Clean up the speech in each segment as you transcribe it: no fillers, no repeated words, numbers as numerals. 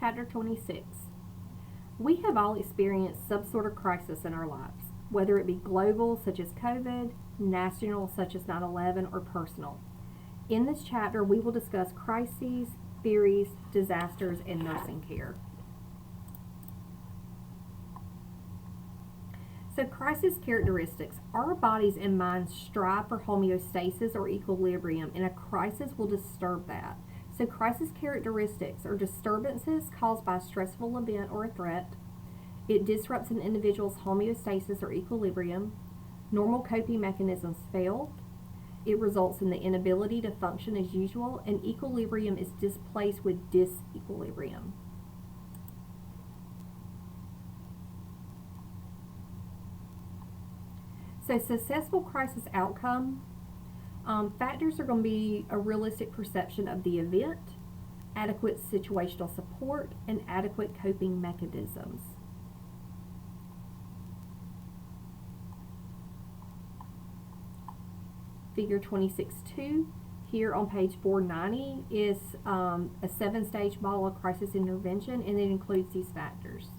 Chapter 26. We have all experienced some sort of crisis in our lives, whether it be global, such as COVID, national, such as 9/11, or personal. In this chapter, we will discuss crises, theories, disasters, and nursing care. So, crisis characteristics. Our bodies and minds strive for homeostasis or equilibrium, and a crisis will disturb that. So, crisis characteristics are disturbances caused by a stressful event or a threat. It disrupts an individual's homeostasis or equilibrium. Normal coping mechanisms fail. It results in the inability to function as usual, and equilibrium is displaced with disequilibrium. So, successful crisis outcome. Factors are going to be a realistic perception of the event, adequate situational support, and adequate coping mechanisms. Figure 26.2 here on page 490 is a 7-stage model of crisis intervention, and it includes these factors.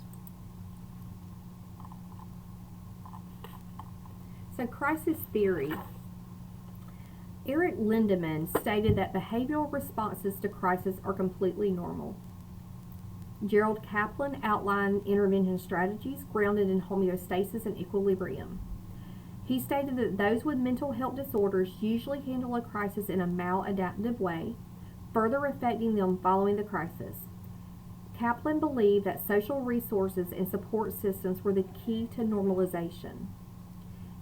So, crisis theory. Eric Lindemann stated that behavioral responses to crisis are completely normal. Gerald Kaplan outlined intervention strategies grounded in homeostasis and equilibrium. He stated that those with mental health disorders usually handle a crisis in a maladaptive way, further affecting them following the crisis. Kaplan believed that social resources and support systems were the key to normalization.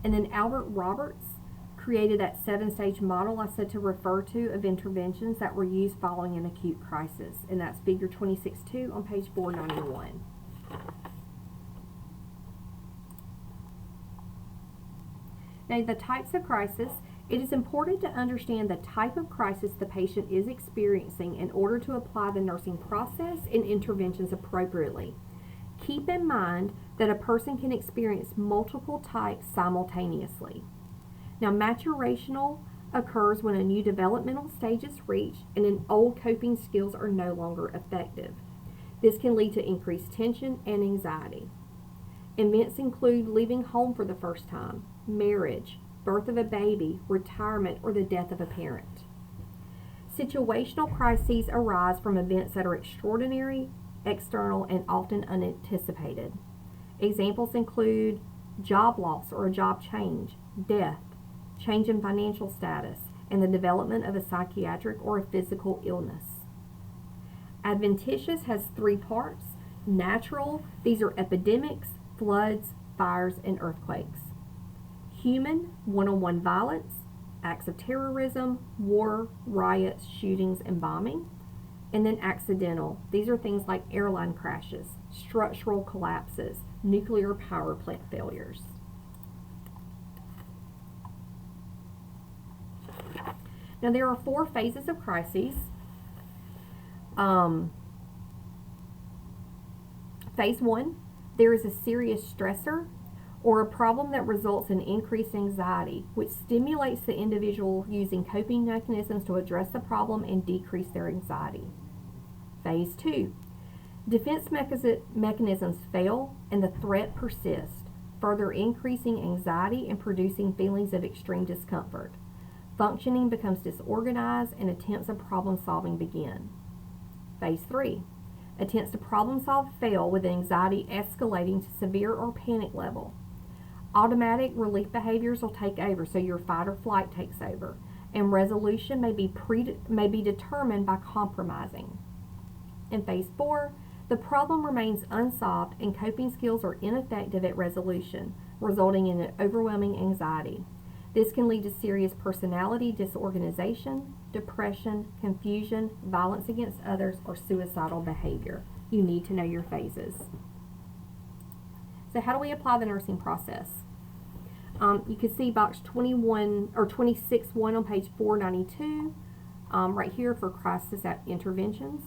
And then Albert Roberts created that 7-stage model I said to refer to of interventions that were used following an acute crisis, and that's figure 26.2 on page 491. Now, the types of crisis. It is important to understand the type of crisis the patient is experiencing in order to apply the nursing process and interventions appropriately. Keep in mind that a person can experience multiple types simultaneously. Now, maturational occurs when a new developmental stage is reached and an old coping skills are no longer effective. This can lead to increased tension and anxiety. Events include leaving home for the first time, marriage, birth of a baby, retirement, or the death of a parent. Situational crises arise from events that are extraordinary, external, and often unanticipated. Examples include job loss or a job change, death, change in financial status, and the development of a psychiatric or a physical illness. Adventitious has 3 parts. Natural, these are epidemics, floods, fires, and earthquakes. Human, one-on-one violence, acts of terrorism, war, riots, shootings, and bombing. And then accidental, these are things like airline crashes, structural collapses, nuclear power plant failures. Now, there are 4 phases of crises. Phase 1, there is a serious stressor or a problem that results in increased anxiety, which stimulates the individual using coping mechanisms to address the problem and decrease their anxiety. Phase 2, defense mechanisms fail and the threat persists, further increasing anxiety and producing feelings of extreme discomfort. Functioning becomes disorganized and attempts at problem solving begin. Phase 3, attempts to problem solve fail with anxiety escalating to severe or panic level. Automatic relief behaviors will take over, so your fight or flight takes over, and resolution may be determined by compromising. In phase 4, the problem remains unsolved and coping skills are ineffective at resolution, resulting in an overwhelming anxiety. This can lead to serious personality disorganization, depression, confusion, violence against others, or suicidal behavior. You need to know your phases. So how do we apply the nursing process? You can see box 21 or 26.1 on page 492 right here for crisis interventions.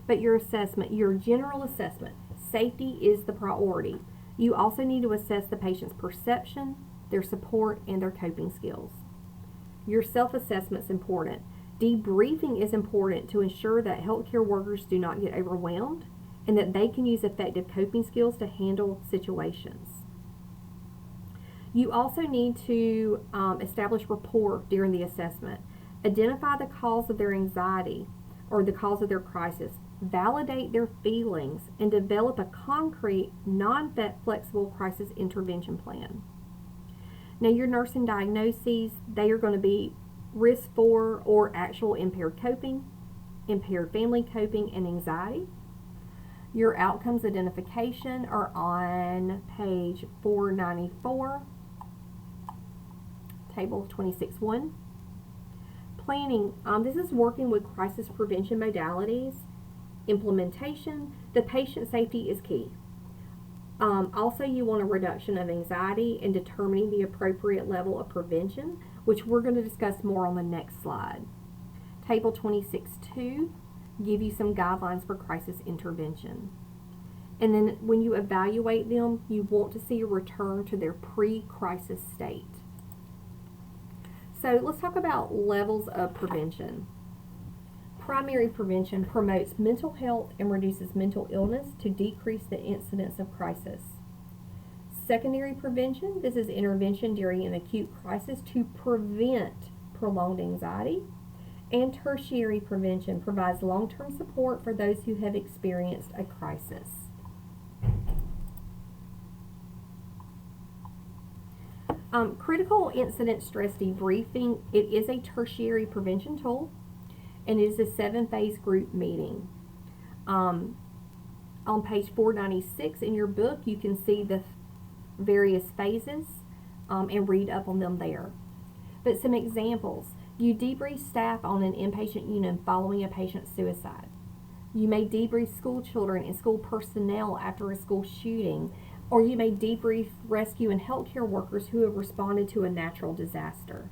But your assessment, your general assessment, safety is the priority. You also need to assess the patient's perception, their support, and their coping skills. Your self-assessment is important. Debriefing is important to ensure that healthcare workers do not get overwhelmed and that they can use effective coping skills to handle situations. You also need to establish rapport during the assessment. Identify the cause of their anxiety or the cause of their crisis. Validate their feelings and develop a concrete, non-flexible crisis intervention plan. Now, your nursing diagnoses, they are going to be risk for or actual impaired coping, impaired family coping, and anxiety. Your outcomes identification are on page 494. Table 26.1. Planning, this is working with crisis prevention modalities. Implementation, the patient safety is key. Also, you want a reduction of anxiety and determining the appropriate level of prevention, which we're going to discuss more on the next slide. Table 26.2 give you some guidelines for crisis intervention. And then when you evaluate them, you want to see a return to their pre-crisis state. So let's talk about levels of prevention. Primary prevention promotes mental health and reduces mental illness to decrease the incidence of crisis. Secondary prevention, this is intervention during an acute crisis to prevent prolonged anxiety. And tertiary prevention provides long-term support for those who have experienced a crisis. Critical incident stress debriefing, it is a tertiary prevention tool, and it is a 7-phase group meeting. On page 496 in your book, you can see the various phases and read up on them there. But some examples, you debrief staff on an inpatient unit following a patient's suicide. You may debrief school children and school personnel after a school shooting, or you may debrief rescue and healthcare workers who have responded to a natural disaster.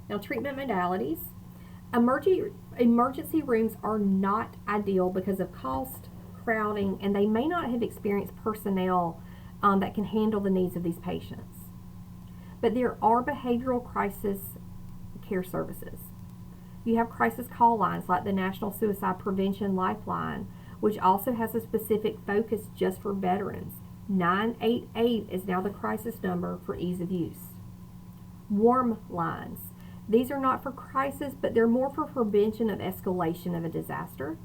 Now, treatment modalities. Emergency rooms are not ideal because of cost, crowding, and they may not have experienced personnel that can handle the needs of these patients. But there are behavioral crisis care services. You have crisis call lines like the National Suicide Prevention Lifeline, which also has a specific focus just for veterans. 988 is now the crisis number for ease of use. Warm lines. These are not for crisis, but they're more for prevention of escalation of a disaster.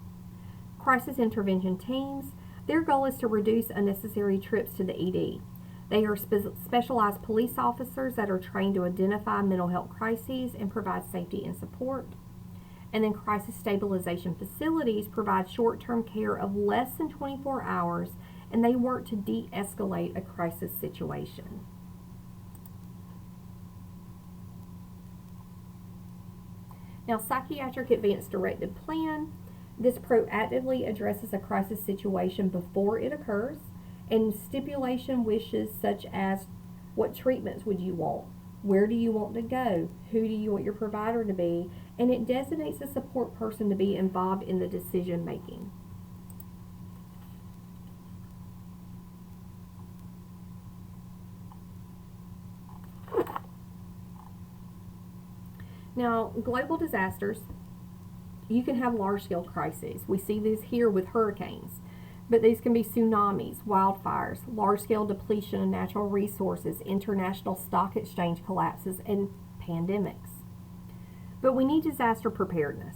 Crisis intervention teams. Their goal is to reduce unnecessary trips to the ED. They are specialized police officers that are trained to identify mental health crises and provide safety and support. And then crisis stabilization facilities provide short-term care of less than 24 hours, and they work to de-escalate a crisis situation. Now, Psychiatric Advanced Directed Plan. This proactively addresses a crisis situation before it occurs, and stipulation wishes such as what treatments would you want, where do you want to go, who do you want your provider to be, and it designates a support person to be involved in the decision making. Now, global disasters, you can have large-scale crises. We see these here with hurricanes, but these can be tsunamis, wildfires, large-scale depletion of natural resources, international stock exchange collapses, and pandemics. But we need disaster preparedness.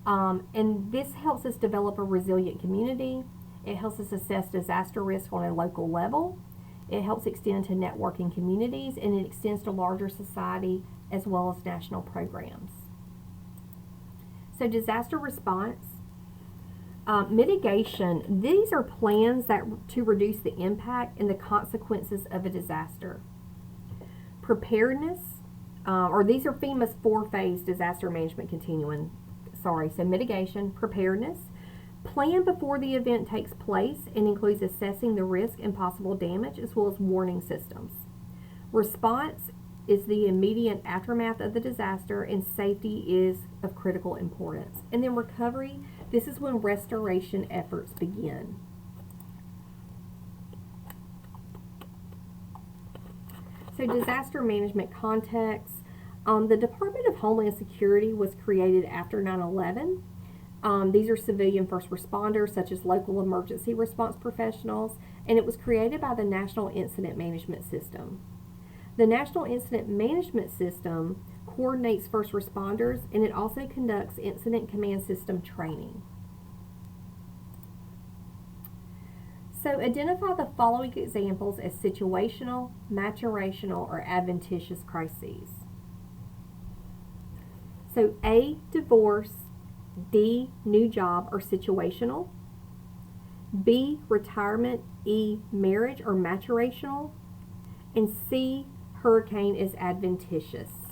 And this helps us develop a resilient community. It helps us assess disaster risk on a local level. It helps extend to networking communities, and it extends to larger society as well as national programs. So disaster response. Mitigation. These are plans to reduce the impact and the consequences of a disaster. Preparedness. These are FEMA's 4-phase disaster management continuum. So mitigation, preparedness, plan before the event takes place and includes assessing the risk and possible damage as well as warning systems. Response is the immediate aftermath of the disaster, and safety is of critical importance. And then recovery, this is when restoration efforts begin. So disaster management context, The Department of Homeland Security was created after 9/11. These are civilian first responders, such as local emergency response professionals, and it was created by the National Incident Management System. The National Incident Management System coordinates first responders, and it also conducts incident command system training. So identify the following examples as situational, maturational, or adventitious crises. So A, divorce, D, new job or situational, B, retirement, E, marriage or maturational, and C, hurricane is adventitious.